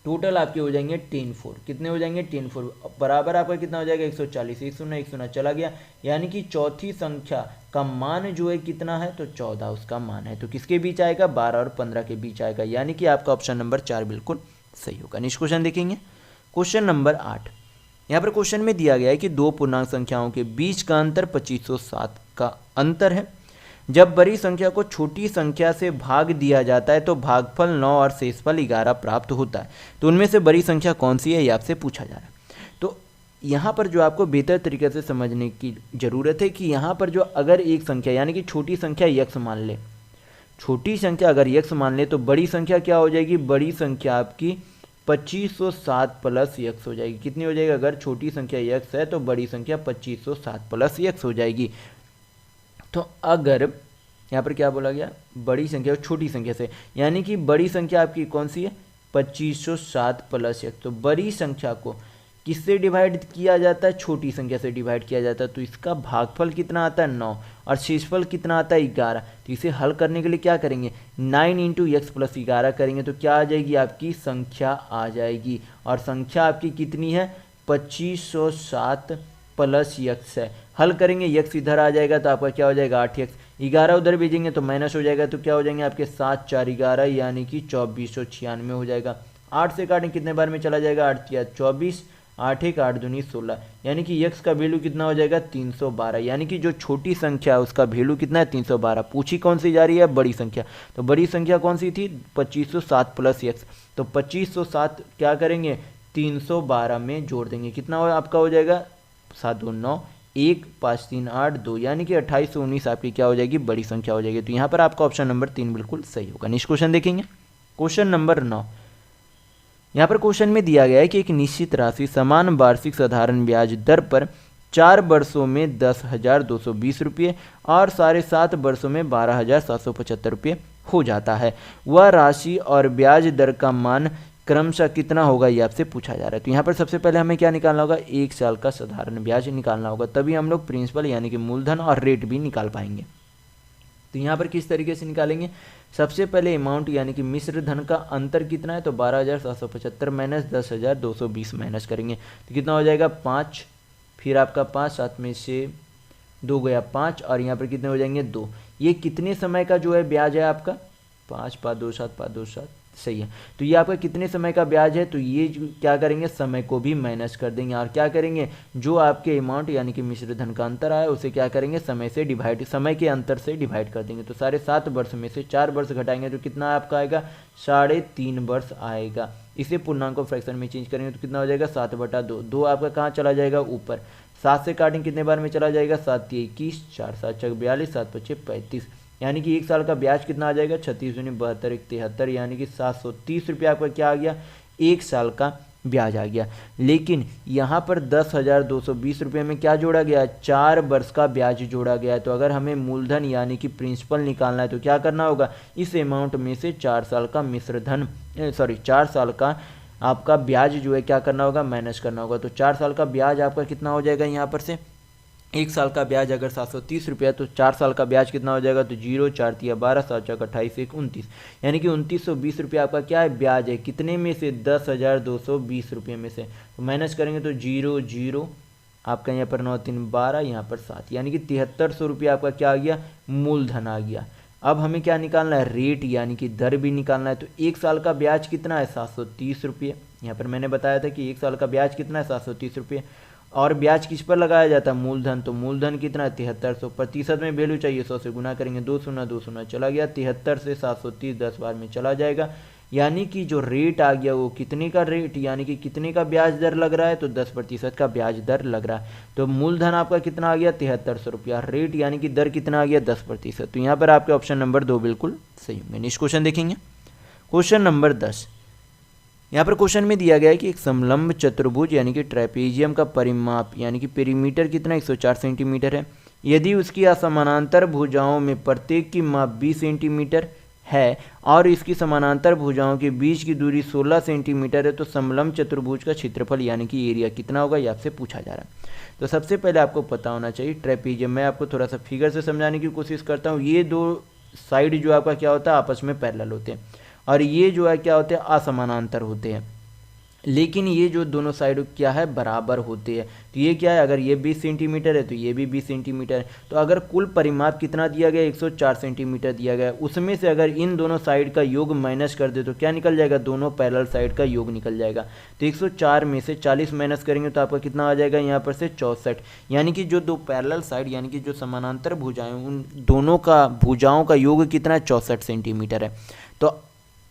टोटल आपके हो जाएंगे 10 कितने हो जाएंगे 10 बराबर आपका कितना हो जाएगा 140, 1 चला गया, यानी कि चौथी संख्या का मान जो है कितना है तो 14 उसका मान है। तो किसके बीच आएगा 12 और 15 के बीच आएगा, यानी कि आपका ऑप्शन नंबर 4 बिल्कुल सही होगा। नेक्स्ट क्वेश्चन देखेंगे, क्वेश्चन नंबर 8। यहाँ पर क्वेश्चन में दिया गया है कि 2 पूर्णांक संख्याओं के बीच का अंतर 2507 का अंतर है। जब बड़ी संख्या को छोटी संख्या से भाग दिया जाता है तो भागफल 9 और शेषफल 11 प्राप्त होता है। तो उनमें से बड़ी संख्या कौन सी है ये आपसे पूछा जा रहा है। तो यहाँ पर जो आपको बेहतर तरीके से समझने की ज़रूरत है कि यहाँ पर जो अगर एक संख्या यानी कि छोटी संख्या यक्स मान ले, छोटी संख्या अगर यक्स मान ले तो बड़ी संख्या क्या हो जाएगी, बड़ी संख्या आपकी 2507 प्लस यक्स हो जाएगी। कितनी हो जाएगी, अगर छोटी संख्या यक्स है तो बड़ी संख्या 2507 प्लस यक्स हो जाएगी। तो अगर यहाँ पर क्या बोला गया बड़ी संख्या और छोटी संख्या से, यानी कि बड़ी संख्या आपकी कौन सी है 2507 प्लस यक्स। तो बड़ी संख्या को किससे डिवाइड किया जाता है, छोटी संख्या से डिवाइड किया जाता है। तो इसका भागफल कितना आता है 9 और शेषफल कितना आता है 11। तो इसे हल करने के लिए क्या करेंगे 9 × x + 11 करेंगे तो क्या आ जाएगी आपकी संख्या आ जाएगी, और संख्या आपकी कितनी है 2507 प्लस यक्स है। हल करेंगे यक्स इधर आ जाएगा तो आपका क्या हो जाएगा 8x, 11 उधर भेजेंगे तो माइनस हो जाएगा, तो क्या हो जाएंगे आपके 7 4 11 यानी कि 2496 हो जाएगा। 8 से काटें कितने बार में चला जाएगा, 8 4 24, 8 1 8 दूनी 16, यानी कि यक्स का वैल्यू कितना हो जाएगा 312, यानी कि जो छोटी संख्या है उसका वैल्यू कितना है 312। पूछी कौन सी जा रही है, बड़ी संख्या, तो बड़ी संख्या कौन सी थी 2507 प्लस यक्स, तो 2507 क्या करेंगे 312 में जोड़ देंगे, कितना हो आपका हो जाएगा 7 2 9 1 5 3 8 2, यानी कि 2819 आपकी क्या हो जाएगी बड़ी संख्या हो जाएगी। तो यहाँ पर आपका ऑप्शन नंबर 3 बिल्कुल सही होगा। नेक्स्ट क्वेश्चन देखेंगे, क्वेश्चन नंबर 9। यहाँ पर क्वेश्चन में दिया गया है कि एक निश्चित राशि समान वार्षिक साधारण ब्याज दर पर 4 वर्षों में 10,220 रुपये और 7.5 वर्षों में 12,775 रुपये हो जाता है। वह राशि और ब्याज दर का मान क्रमशः कितना होगा, ये आपसे पूछा जा रहा है। तो यहाँ पर सबसे पहले हमें क्या निकालना होगा, 1 साल का साधारण ब्याज निकालना होगा, तभी हम लोग प्रिंसिपल यानी कि मूलधन और रेट भी निकाल पाएंगे। तो यहाँ पर किस तरीके से निकालेंगे, सबसे पहले अमाउंट यानी कि मिश्र धन का अंतर कितना है, तो 12,775 माइनस 10,220 माइनस करेंगे तो कितना हो जाएगा 5, फिर आपका 5 7 में से 2 गया 5 और यहाँ पर कितने हो जाएंगे 2। ये कितने समय का जो है ब्याज है आपका 5 5 2 7 5 2 7 सही है। तो ये आपका कितने समय का ब्याज है, तो ये क्या करेंगे समय को भी माइनस कर देंगे और क्या करेंगे जो आपके अमाउंट यानी कि मिश्र धन का अंतर आया उसे क्या करेंगे समय से डिवाइड, समय के अंतर से डिवाइड कर देंगे। तो 7.5 वर्ष में से 4 वर्ष घटाएंगे तो कितना आपका आएगा 3.5 वर्ष आएगा। इसे पूर्णांक को फ्रैक्शन में चेंज करेंगे तो कितना हो जाएगा 7/2, 2 आपका कहाँ चला जाएगा ऊपर, 7 से काटेंगे कितने बार में चला जाएगा 7 21, 4 7 42, 7 5 35, यानी कि 1 साल का ब्याज कितना आ जाएगा 36 दूनी 72 1 73, यानी कि 730 रुपये आपका क्या आ गया 1 साल का ब्याज आ गया। लेकिन यहाँ पर 10,220 रुपये में क्या जोड़ा गया 4 वर्ष का ब्याज जोड़ा गया है। तो अगर हमें मूलधन यानी कि प्रिंसिपल निकालना है तो क्या करना होगा, इस अमाउंट में से 4 साल का मिश्र धन 4 साल का आपका ब्याज जो है क्या करना होगा माइनस करना होगा। तो 4 साल का ब्याज आपका कितना हो जाएगा, यहाँ पर से 1 साल का ब्याज अगर 730 रुपया तो 4 साल का ब्याज कितना हो जाएगा, तो 0 4 3 12 7 4 28 1 29, यानी कि 2920 रुपया आपका क्या है ब्याज है, कितने में से 10,220 रुपये में से, तो माइनस करेंगे तो 0 0 आपका यहाँ पर 9 3 12 यहाँ पर 7, यानी कि 7300 रुपया आपका क्या आ गया मूलधन आ गया। अब हमें क्या निकालना है रेट यानी कि दर भी निकालना है। तो 1 साल का ब्याज कितना है 730 रुपये, यहाँ पर मैंने बताया था कि 1 साल का ब्याज कितना है 730 रुपये और ब्याज किस पर लगाया जाता है मूलधन, तो मूलधन कितना है 7300, प्रतिशत में वैल्यू चाहिए 100 से गुना करेंगे 2 शून्य 2 शून्य चला गया, 73 से 730 10 बार में चला जाएगा, यानी कि जो रेट आ गया वो कितने का रेट यानी कि कितने का ब्याज दर लग रहा है, तो 10% का ब्याज दर लग रहा है। तो मूलधन आपका कितना आ गया 7300 रुपया, रेट यानी कि दर कितना आ गया 10%। तो यहाँ पर आपके ऑप्शन नंबर 2 बिल्कुल सही होंगे। नेक्स्ट क्वेश्चन देखेंगे, क्वेश्चन नंबर 10। यहाँ पर क्वेश्चन में दिया गया है कि एक समलंब चतुर्भुज यानी कि ट्रेपेजियम का परिमाप यानी कि पेरीमीटर कितना 104 सेंटीमीटर है। यदि उसकी असमानांतर भुजाओं में प्रत्येक की माप 20 सेंटीमीटर है और इसकी समानांतर भुजाओं के बीच की दूरी 16 सेंटीमीटर है, तो समलंब चतुर्भुज का क्षेत्रफल यानी कि एरिया कितना होगा, ये आपसे पूछा जा रहा है। तो सबसे पहले आपको पता होना चाहिए ट्रेपेजियम, मैं आपको थोड़ा सा फिगर से समझाने की कोशिश करता हूँ। ये दो साइड जो आपका क्या होता है आपस में पैरेलल होते हैं और ये जो है क्या होते हैं असमानांतर होते हैं, लेकिन ये जो दोनों साइड क्या है बराबर होते हैं। तो ये क्या है अगर ये 20 सेंटीमीटर है तो ये भी 20 सेंटीमीटर है, तो अगर कुल परिमाप कितना दिया गया 104 सेंटीमीटर दिया गया, उसमें से अगर इन दोनों साइड का योग माइनस कर दे तो क्या निकल जाएगा, दोनों पैरेलल साइड का योग निकल जाएगा। तो 104 में से 40 माइनस करेंगे तो आपका कितना आ जाएगा यहाँ पर से 64, यानी कि जो दो पैरेलल साइड यानी कि जो समानांतर भुजाएं उन दोनों का भुजाओं का योग कितना है 64 सेंटीमीटर है। तो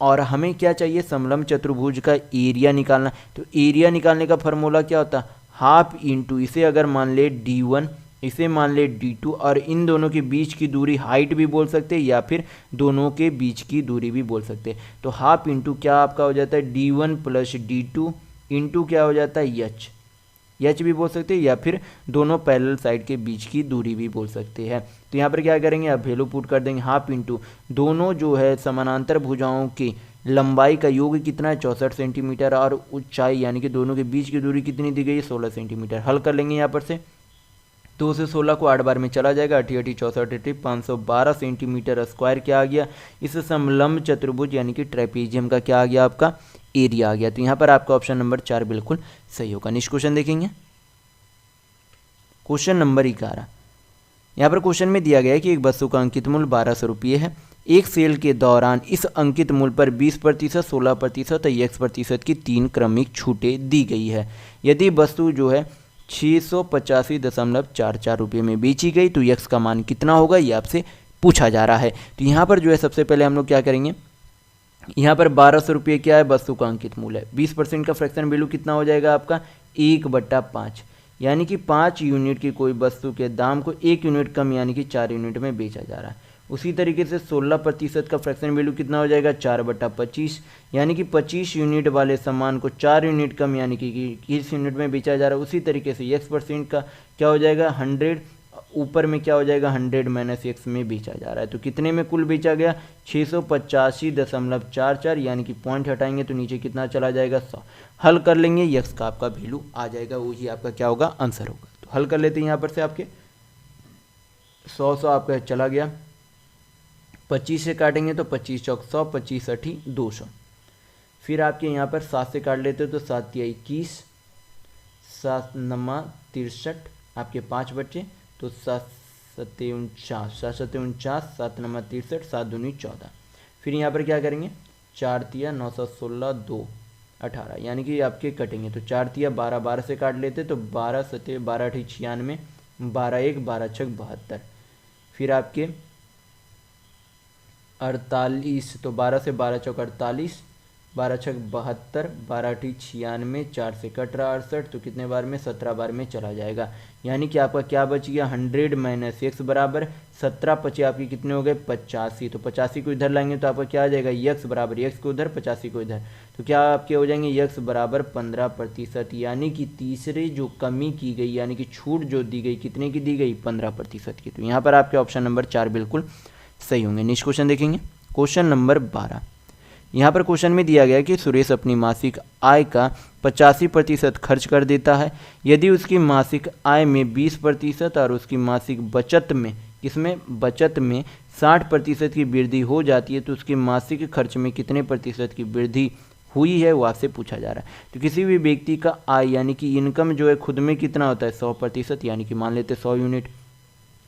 और हमें क्या चाहिए समलंब चतुर्भुज का एरिया निकालना। तो एरिया निकालने का फॉर्मूला क्या होता है हाफ इंटू, इसे अगर मान ले d1 इसे मान ले d2 और इन दोनों के बीच की दूरी हाइट भी बोल सकते हैं या फिर दोनों के बीच की दूरी भी बोल सकते हैं। तो हाफ इंटू क्या आपका हो जाता है d1 प्लस d2 इंटू क्या हो जाता है एच भी बोल सकते हैं या फिर दोनों पैरेलल साइड के बीच की दूरी भी बोल सकते हैं। तो यहाँ पर क्या करेंगे आप वैल्यू पुट कर देंगे हाफ इंटू दोनों जो है समानांतर भुजाओं की लंबाई का योग कितना है 64 सेंटीमीटर और ऊंचाई यानी कि दोनों के बीच की दूरी कितनी दी गई है 16 सेंटीमीटर। हल कर लेंगे यहाँ पर से 2 से 16 को 8 बार में चला जाएगा 8 8 64 512 सेंटीमीटर स्क्वायर क्या आ गया इस समलंब चतुर्भुज यानी कि ट्रेपेजियम का क्या आ गया आपका एरिया आ गया। तो यहाँ पर आपका ऑप्शन नंबर 4 बिल्कुल सही होगा। नेक्स्ट क्वेश्चन देखेंगे, क्वेश्चन नंबर 11। यहाँ पर क्वेश्चन में दिया गया है कि एक वस्तु का अंकित मूल्य 1200 रुपये है। एक सेल के दौरान इस अंकित मूल्य पर 20%, 16% और x% की 3 क्रमिक छूटें दी गई है। यदि वस्तु जो है 685.44 रुपये में बेची गई तो x का मान कितना होगा, ये आपसे पूछा जा रहा है। तो यहाँ पर जो है सबसे पहले हम लोग क्या करेंगे, यहाँ पर 1200 रुपये क्या है, वस्तु का अंकित मूल्य है। 20% का फ्रैक्शन वैल्यू कितना हो जाएगा आपका 1/5, यानी कि 5 यूनिट की कोई वस्तु के दाम को 1 यूनिट कम यानी कि 4 यूनिट में बेचा जा रहा है। उसी तरीके से 16% का फ्रैक्शन वैल्यू कितना हो जाएगा 4/25, यानी कि 25 यूनिट वाले सामान को 4 यूनिट कम यानी कि 21 यूनिट में बेचा जा रहा है। उसी तरीके से x% का क्या हो जाएगा 100, ऊपर में क्या हो जाएगा 100 - x में बेचा जा रहा है। तो कितने में कुल बेचा गया 685.44, यानी कि पॉइंट हटाएंगे तो नीचे कितना चला जाएगा 100। हल कर लेंगे, x का आपका वैल्यू आ जाएगा, वही आपका क्या होगा आंसर होगा। तो हल कर लेते हैं यहाँ पर से आपके 100 आपका चला गया, 25 से काटेंगे तो 25 चौक 100, 25 अठी 200। फिर आपके यहाँ पर 7 से काट लेते हो तो 7 तिया 21, 7 नमा 63, आपके 5 बच्चे तो 7 सत्ते 49, 7 सत्ते 49, 7 नमा 63, 7 दूनी 14। फिर यहाँ पर क्या करेंगे 4 तिया 916, 2 18, यानी कि आपके कटेंगे तो 4 तिया 12, 12 से काट लेते तो 12 सत्ते 12 अठी 96, 12 1 12 6 72। फिर आपके 48, तो 12 से 12 चौक 48, 12 छक 72, 12 अठी 96, 4 से कट रहा 68, तो कितने बार में 17 बार में चला जाएगा। यानी कि आपका क्या बच गया 100 - x बराबर 17, 25 आपकी कितने हो गए 85। तो 85 को इधर लाएंगे तो आपका क्या आ जाएगा x बराबर, x को उधर 85 को इधर, तो क्या आपके हो जाएंगे x बराबर 15%, यानी कि तीसरे जो कमी की गई यानी कि छूट जो दी गई कितने की दी गई 15% की। तो यहाँ पर आपके ऑप्शन नंबर 4 बिल्कुल सही होंगे। नेक्स्ट क्वेश्चन देखेंगे, क्वेश्चन नंबर 12। यहाँ पर क्वेश्चन में दिया गया कि सुरेश अपनी मासिक आय का 85% खर्च कर देता है। यदि उसकी मासिक आय में 20% और उसकी मासिक बचत में किसमें बचत में 60% की वृद्धि हो जाती है तो उसके मासिक खर्च में कितने प्रतिशत की वृद्धि हुई है वो आपसे पूछा जा रहा है। तो किसी भी व्यक्ति का आय यानी कि इनकम जो है खुद में कितना होता है 100%, यानी कि मान लेते 100 यूनिट,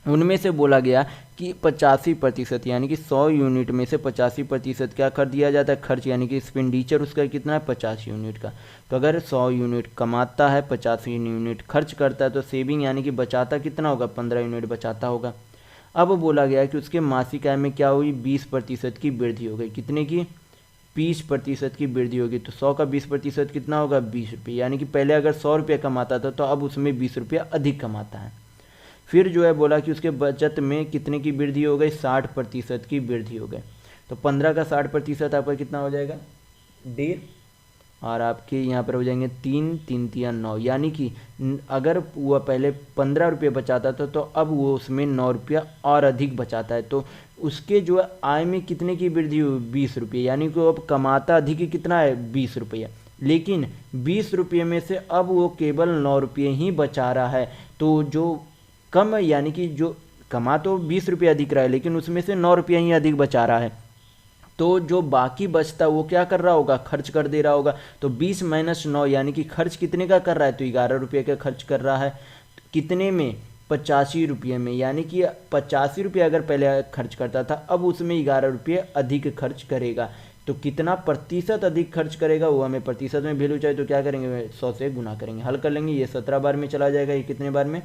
उनमें से बोला गया कि 85% यानी कि 100 यूनिट में से 85% क्या कर दिया जाता है खर्च, यानी कि एक्सपेंडिचर उसका कितना है 50 यूनिट का। तो अगर 100 यूनिट कमाता है 50 यूनिट खर्च करता है तो सेविंग यानी कि बचाता कितना होगा 15 यूनिट बचाता होगा। अब बोला गया कि उसके मासिक आय में क्या हुई 20% की वृद्धि हो गई, कितने की 20% की वृद्धि होगी। तो 100 का 20% कितना होगा 20 रुपये, यानी कि पहले अगर 100 रुपये कमाता था तो अब उसमें 20 रुपया अधिक कमाता है। फिर जो है बोला कि उसके बचत में कितने की वृद्धि हो गई 60% की वृद्धि हो गई। तो 15 का 60% आपका कितना हो जाएगा 1.5, और आपके यहाँ पर हो जाएंगे 3 3 तिया 9, यानी कि अगर वो पहले 15 रुपये बचाता था तो अब वो उसमें 9 रुपया और अधिक बचाता है। तो उसके जो है आय में कितने की वृद्धि हुई 20 रुपये, यानी कि वो अब कमाता अधिक कितना है 20 रुपया, लेकिन 20 रुपये में से अब वो केवल 9 रुपये ही बचा रहा है। तो जो कम यानी कि जो कमा तो 20 रुपये अधिक रहा है लेकिन उसमें से 9 रुपया ही अधिक बचा रहा है, तो जो बाकी बचता वो क्या कर रहा होगा खर्च कर दे रहा होगा। तो 20 - 9 यानी कि खर्च कितने का कर रहा है तो 11 रुपये का खर्च कर रहा है, कितने में 85 रुपये में, यानी कि 85 रुपये अगर पहले खर्च करता था अब उसमें 11 रुपये अधिक खर्च करेगा। तो कितना प्रतिशत अधिक खर्च करेगा वो हमें प्रतिशत में वैल्यू चाहिए, तो क्या करेंगे 100 से गुना करेंगे। हल कर लेंगे, ये 17 बार में चला जाएगा, ये कितने बार में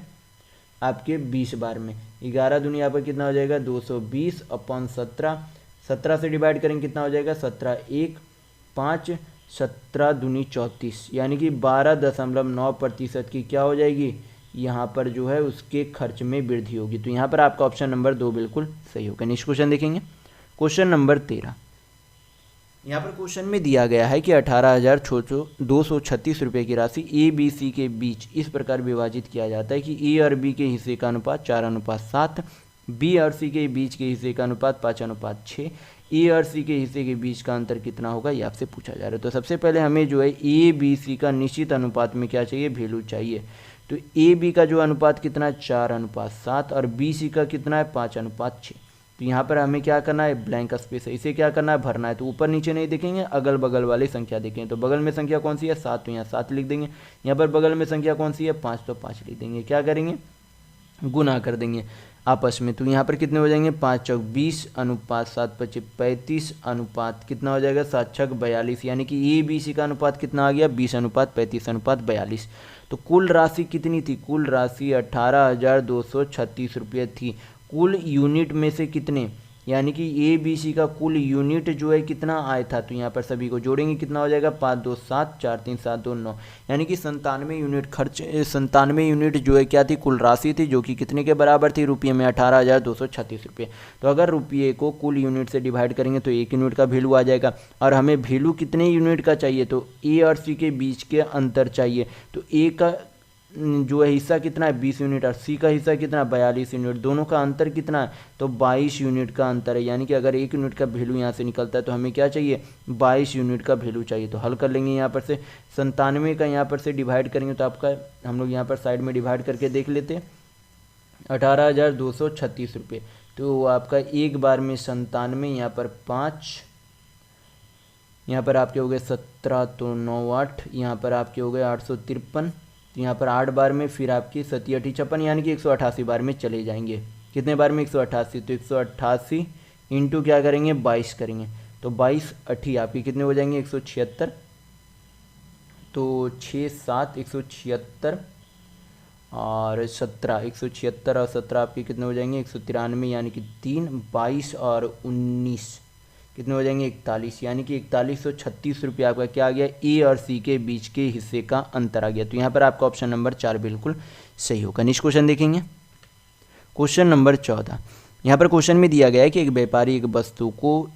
आपके 20 बार में। 11 दूनी यहाँ पर कितना हो जाएगा 220 अपॉन 17, 17 से डिवाइड करेंगे कितना हो जाएगा 17 1 5, 17 दूनी 34, यानी कि 12.9% की क्या हो जाएगी यहाँ पर जो है उसके खर्च में वृद्धि होगी। तो यहाँ पर आपका ऑप्शन नंबर 2 बिल्कुल सही होगा। नेक्स्ट क्वेश्चन देखेंगे, क्वेश्चन नंबर 13। यहाँ पर क्वेश्चन में दिया गया है कि 18,236 रुपये की राशि ए बी सी के बीच इस प्रकार विभाजित किया जाता है कि ए और बी के हिस्से का अनुपात 4:7, बी और सी के बीच के हिस्से का अनुपात 5:6, ए और सी के हिस्से के बीच का अंतर कितना होगा ये आपसे पूछा जा रहा है। तो सबसे पहले हमें जो है ए बी सी का निश्चित अनुपात में क्या चाहिए वैल्यू चाहिए। तो ए बी का जो अनुपात कितना है 4:7 और बी सी का कितना है 5:6। तो यहाँ पर हमें क्या करना है ब्लैंक स्पेस है, इसे क्या करना है भरना है। तो ऊपर नीचे नहीं देखेंगे, अगल बगल वाली संख्या देखेंगे। तो बगल में संख्या कौन सी है 7, तो यहाँ 7 लिख देंगे। यहाँ पर बगल में संख्या कौन सी है 5, तो 5 लिख देंगे। क्या करेंगे गुना कर देंगे। आपस में, तो यहाँ पर कितने हो जाएंगे 5 चौक 20 अनुपात 7 पचे 35 अनुपात कितना हो जाएगा 7 छक 42, यानी कि ए बी सी का अनुपात कितना आ गया 20 अनुपात 35 अनुपात 42। तो कुल राशि कितनी थी, कुल राशि 18,236 रुपये थी। कुल यूनिट में से कितने, यानी कि ए बी सी का कुल यूनिट जो है कितना आया था, तो यहाँ पर सभी को जोड़ेंगे कितना हो जाएगा 5 2 7 4 3 7 2 9, यानी कि 97 यूनिट खर्च 97 यूनिट जो है क्या थी, कुल राशि थी, जो कि कितने के बराबर थी, रुपये में 18,236 रुपये। तो अगर रुपये को कुल यूनिट से डिवाइड करेंगे तो 1 यूनिट का वैल्यू आ जाएगा, और हमें वैल्यू कितने यूनिट का चाहिए, तो ए और सी के बीच के अंतर चाहिए। तो ए का जो है हिस्सा कितना है 20 यूनिट और सी का हिस्सा कितना है 42 यूनिट, दोनों का अंतर कितना है, तो 22 यूनिट का अंतर है। यानी कि अगर 1 यूनिट का वैल्यू यहाँ से निकलता है तो हमें क्या चाहिए 22 यूनिट का वैल्यू चाहिए। तो हल कर लेंगे यहाँ पर से 97 का यहाँ पर से डिवाइड करेंगे तो आपका हम लोग यहाँ पर साइड में डिवाइड करके देख लेते हैं 18,236 रुपये। तो आपका एक बार में 97, यहाँ पर 5, यहाँ पर आपके हो गए 17 तो 9 8, यहाँ पर आपके हो गए 853, तो यहाँ पर 8 बार में फिर आपकी 7 8 56, यानी कि 188 बार में चले जाएंगे। कितने बार में 188, तो 188 इंटू क्या करेंगे 22 करेंगे, तो 22 8 आपके कितने हो जाएंगे 176, तो 6 7 176 और 17 176 और 17 आपके कितने हो जाएंगे 193, यानी कि 3 22 और 19 कितने हो जाएंगे 41, यानी कि 4136 रुपये आपका क्या आ गया ए और सी के बीच के हिस्से का अंतर आ गया। तो यहाँ पर आपका ऑप्शन नंबर 4 बिल्कुल सही होगा। नेक्स्ट क्वेश्चन देखेंगे, क्वेश्चन नंबर 14। यहाँ पर क्वेश्चन में दिया गया है कि एक व्यापारी एक वस्तु को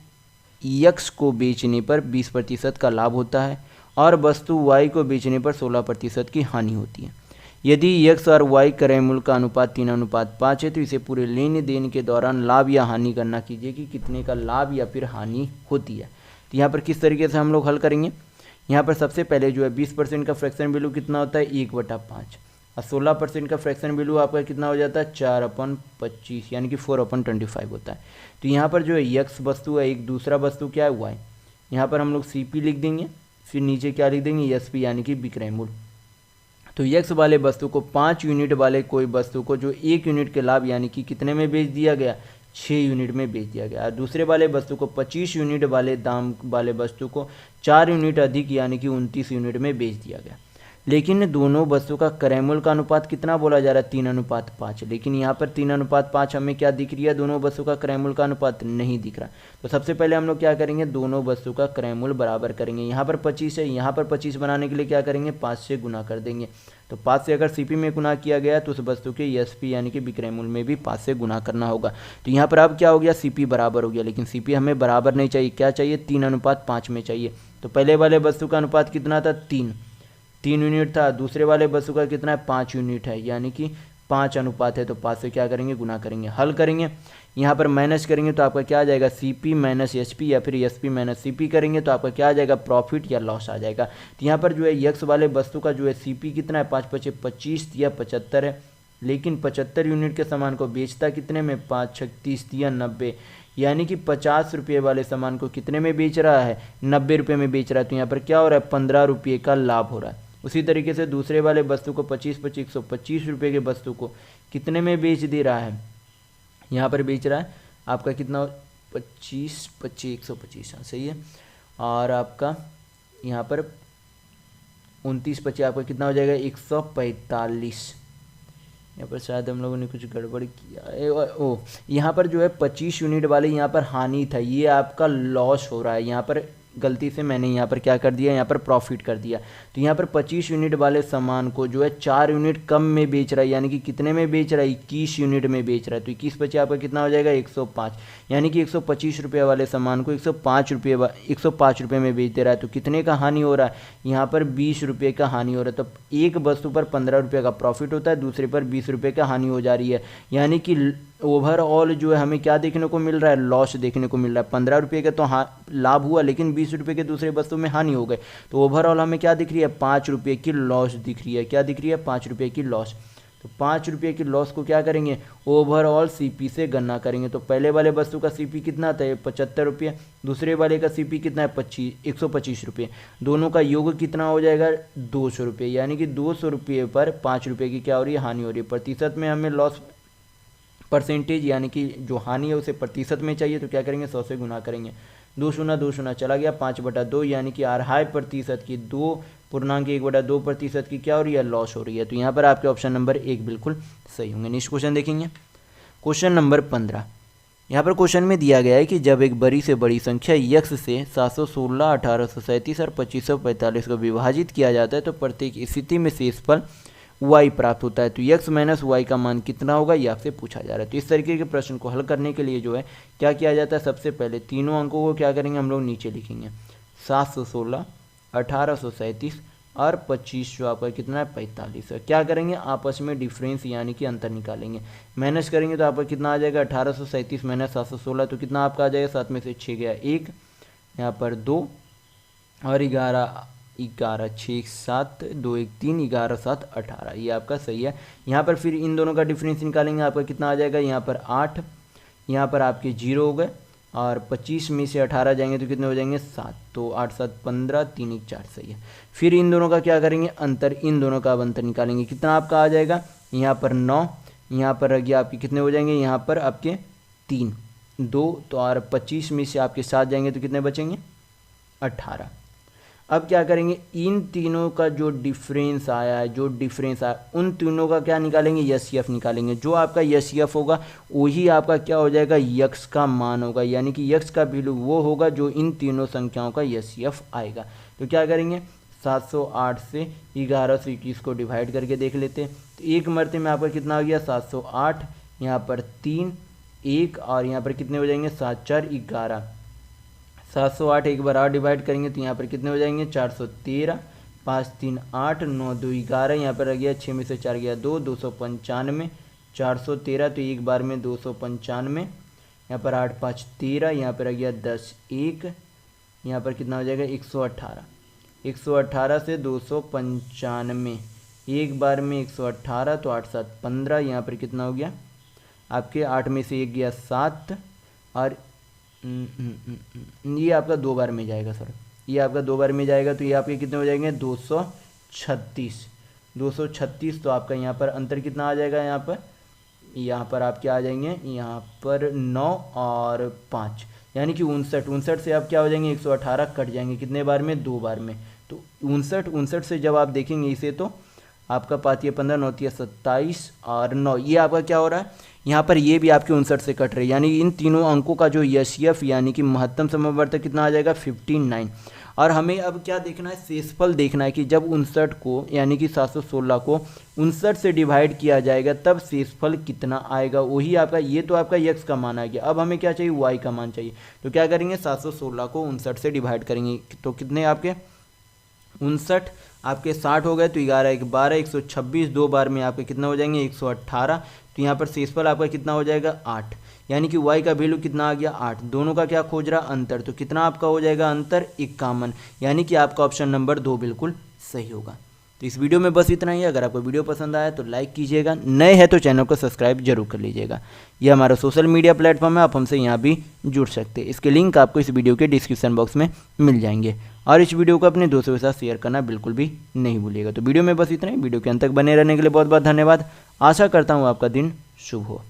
यक्स को बेचने पर 20% का लाभ होता है और वस्तु वाई को बेचने पर 16% की हानि होती है। यदि एक्स और वाई क्रय मूल्य का अनुपात 3:5 है तो इसे पूरे लेन देन के दौरान लाभ या हानि गणना कीजिए कि कितने का लाभ या फिर हानि होती है। तो यहाँ पर किस तरीके से हम लोग हल करेंगे, यहाँ पर सबसे पहले जो है 20% का फ्रैक्शन वैल्यू कितना होता है 1/5 और 16% का फ्रैक्शन वैल्यू आपका कितना हो जाता है 4/25, यानी कि 4/25 होता है। तो यहाँ पर जो है एक्स वस्तु है, एक दूसरा वस्तु क्या है वाई, यहाँ पर हम लोग CP लिख देंगे, फिर नीचे क्या लिख देंगे SP यानी कि विक्रय मूल्य। तो एक्स वाले वस्तु को 5 यूनिट वाले कोई वस्तु को जो 1 यूनिट के लाभ यानी कि कितने में बेच दिया गया 6 यूनिट में बेच दिया गया, और दूसरे वाले वस्तु को 25 यूनिट वाले दाम वाले वस्तु को 4 यूनिट अधिक यानी कि 29 यूनिट में बेच दिया गया। लेकिन दोनों वस्तु का क्रय मूल्य का अनुपात कितना बोला जा रहा है 3:5, लेकिन यहाँ पर 3:5 हमें क्या दिख रही है, दोनों वस्तु का क्रय मूल्य का अनुपात नहीं दिख रहा। तो सबसे पहले हम लोग क्या करेंगे, दोनों वस्तु का क्रय मूल्य बराबर करेंगे। यहाँ पर 25 है, यहाँ पर 25 बनाने के लिए क्या करेंगे 5 से गुना कर देंगे। तो 5 से अगर CP में गुना किया गया तो उस वस्तु के SP यानी कि विक्रय मूल्य में भी 5 से गुना करना होगा। तो यहाँ पर अब क्या हो गया CP बराबर हो गया, लेकिन CP हमें बराबर नहीं चाहिए, क्या चाहिए 3:5 में चाहिए। तो पहले वाले वस्तु का अनुपात कितना था 3 यूनिट था, दूसरे वाले वस्तु का कितना है 5 यूनिट है, यानी कि 5 अनुपात है। तो 5 से क्या करेंगे गुना करेंगे, हल करेंगे, यहाँ पर माइनस करेंगे तो आपका क्या आ जाएगा CP माइनस SP या फिर SP माइनस CP करेंगे तो आपका क्या आ जाएगा प्रॉफिट या लॉस आ जाएगा। तो यहाँ पर जो है एक्स वाले वस्तु का जो है CP कितना है 5 5 25 या 75 है, लेकिन 75 यूनिट के सामान को बेचता कितने में 5 6 30 या 90, यानी कि 50 रुपये वाले सामान को कितने में बेच रहा है 90 रुपये में बेच रहा है। तो यहाँ पर क्या हो रहा है 15 रुपये का लाभ हो रहा है। उसी तरीके से दूसरे वाले वस्तु को 25 25 125 रुपये के वस्तु को कितने में बेच दे रहा है, यहाँ पर बेच रहा है आपका कितना 25 25 125, हाँ सही है, और आपका यहाँ पर 29 25 आपका कितना हो जाएगा 145। यहाँ पर शायद हम लोगों ने कुछ गड़बड़ किया ओ यहाँ पर जो है 25 यूनिट वाले यहाँ पर हानि था, ये आपका लॉस हो रहा है। यहाँ पर गलती से मैंने यहाँ पर क्या कर दिया, यहाँ पर प्रॉफिट कर दिया। तो यहाँ पर 25 यूनिट वाले सामान को जो है 4 यूनिट कम में बेच रहा है, यानी कि कितने में बेच रहा है 21 यूनिट में बेच रहा है। तो 21 25 आपका कितना हो जाएगा 105, यानी कि 125 रुपये वाले सामान को 105 रुपये में बेच दे रहा है। तो कितने का हानि हो रहा है, यहाँ पर 20 रुपये का हानि हो रहा है। तो एक वस्तु पर 15 रुपये का प्रॉफिट होता है, दूसरे पर 20 रुपये का हानि हो जा रही है, यानी कि ओवरऑल जो है हमें क्या देखने को मिल रहा है लॉस देखने को मिल रहा है। 15 रुपये का तो लाभ हुआ, लेकिन 20 रुपये के दूसरे वस्तु में हानि हो गई। तो ओवरऑल हमें क्या दिख रही है 5 रुपये की लॉस दिख रही है, क्या दिख रही है 5 रुपये की लॉस। तो 5 रुपये की लॉस को क्या करेंगे ओवरऑल CP से गणना करेंगे। तो पहले वाले वस्तु का CP कितना था 75 रुपये, दूसरे वाले का CP कितना है 125 रुपये, दोनों का योग कितना हो जाएगा 200 रुपये, यानी कि 200 रुपये पर 5 रुपये की क्या हो रही है हानि हो रही है। प्रतिशत में हमें लॉस परसेंटेज यानी कि जो हानि है उसे प्रतिशत में चाहिए, तो क्या करेंगे 100 से गुना करेंगे। 2 शून्य 2 शून्य चला गया, 5/2 यानी कि 2.5% की 2.1/2% की क्या हो रही है, लॉस हो रही है। तो यहाँ पर आपके ऑप्शन नंबर 1 बिल्कुल सही होंगे। नेक्स्ट क्वेश्चन देखेंगे, क्वेश्चन नंबर 15। यहाँ पर क्वेश्चन में दिया गया है कि जब एक बड़ी से बड़ी संख्या यक्स से 716, 1837 और 2545 को विभाजित किया जाता है तो प्रत्येक स्थिति में शेषफल y प्राप्त होता है, तो x माइनस वाई का मान कितना होगा, ये आपसे पूछा जा रहा है। तो इस तरीके के प्रश्न को हल करने के लिए जो है क्या किया जाता है, सबसे पहले तीनों अंकों को क्या करेंगे, हम लोग नीचे लिखेंगे 716, 1837 और 25 जो आपका कितना है 45 है। क्या करेंगे, आपस में डिफरेंस यानी कि अंतर निकालेंगे, माइनस करेंगे तो आपका कितना आ जाएगा 1837 माइनस 716, तो कितना आपका आ जाएगा, 7 में से 6 गया 1, यहाँ पर 2 और 11 6 7 2 1 3 11 7 18, ये आपका सही है। यहाँ पर फिर इन दोनों का डिफरेंस निकालेंगे, आपका कितना आ जाएगा, यहाँ पर 8, यहाँ पर आपके 0 हो गए और 25 में से 18 जाएंगे तो कितने हो जाएंगे 7, तो 8 7 15 3 1 4 सही है। फिर इन दोनों का क्या करेंगे, अंतर, इन दोनों का अब अंतर निकालेंगे, कितना आपका आ जाएगा, यहाँ पर 9, यहाँ पर रह गया आपके कितने हो जाएंगे, यहाँ पर आपके 3 2, तो और 25 में से आपके 7 जाएंगे तो कितने बचेंगे 18। अब क्या करेंगे, इन तीनों का जो डिफरेंस आया है, उन तीनों का क्या निकालेंगे, एचसीएफ निकालेंगे। जो आपका एचसीएफ होगा वही आपका क्या हो जाएगा, यक्स का मान होगा, यानी कि यक्स का वैल्यू वो होगा जो इन तीनों संख्याओं का एचसीएफ आएगा। तो क्या करेंगे, 708 से 1121 को डिवाइड करके देख लेते हैं, तो एक मरते में आपका कितना हो गया 708, यहाँ पर 3 1 और यहाँ पर कितने हो जाएंगे 7 4 11, 708 एक बार और डिवाइड करेंगे तो यहाँ पर कितने हो जाएंगे 413, 5 3 8 9 2 11, यहाँ पर रह गया 6 में से 4 गया 2, 295, 413 तो एक बार में 295, यहाँ पर 8 5 13, यहाँ पर रह गया 10 1, यहाँ पर कितना हो जाएगा 118, 118 से 295 एक बार में 118, तो 8 7 15, यहाँ पर कितना हो गया आपके 8 में से 1 गया 7 और ये आपका 2 बार में जाएगा सर, ये आपका 2 बार में जाएगा, तो ये आपके कितने हो जाएंगे 236, तो आपका यहाँ पर अंतर कितना आ जाएगा, यहाँ पर आपके आ जाएंगे यहाँ पर 9 और 5 यानी कि 59 से आप क्या हो जाएंगे 118 कट जाएंगे, कितने बार में 2 बार में, तो 59 से जब आप देखेंगे इसे तो आपका 5 15 9 27 और 9, ये आपका क्या हो रहा है, यहाँ पर ये भी आपके 59 से कट रहे, यानी इन तीनों अंकों का जो एचसीएफ यानी कि महत्तम समवर्तक कितना आ जाएगा 59। और हमें अब क्या देखना है, शेषफल देखना है कि जब 59 को यानी कि 716 को 59 से डिवाइड किया जाएगा तब शेषफल कितना आएगा, वही आपका, ये तो आपका यक्स का मान आ गया। अब हमें क्या चाहिए, वाई का मान चाहिए, तो क्या करेंगे 716 को 59 से डिवाइड करेंगे, तो कितने आपके 59 आपके 60 हो गए, तो 11 1 12, 126 2 बार में आपके कितना हो जाएंगे 118, तो यहाँ पर शेषफल आपका कितना हो जाएगा 8, यानी कि y का वैल्यू कितना आ गया 8। दोनों का क्या खोज रहा, अंतर, तो कितना आपका हो जाएगा अंतर 51, यानी कि आपका ऑप्शन नंबर 2 बिल्कुल सही होगा। तो इस वीडियो में बस इतना ही है। अगर आपको वीडियो पसंद आया तो लाइक कीजिएगा, नए हैं तो चैनल को सब्सक्राइब जरूर कर लीजिएगा। यह हमारा सोशल मीडिया प्लेटफॉर्म है, आप हमसे यहाँ भी जुड़ सकते हैं। इसके लिंक आपको इस वीडियो के डिस्क्रिप्शन बॉक्स में मिल जाएंगे और इस वीडियो को अपने दोस्तों के साथ शेयर करना बिल्कुल भी नहीं भूलिएगा। तो वीडियो में बस इतना ही। वीडियो के अंत तक बने रहने के लिए बहुत बहुत धन्यवाद। आशा करता हूँ आपका दिन शुभ हो।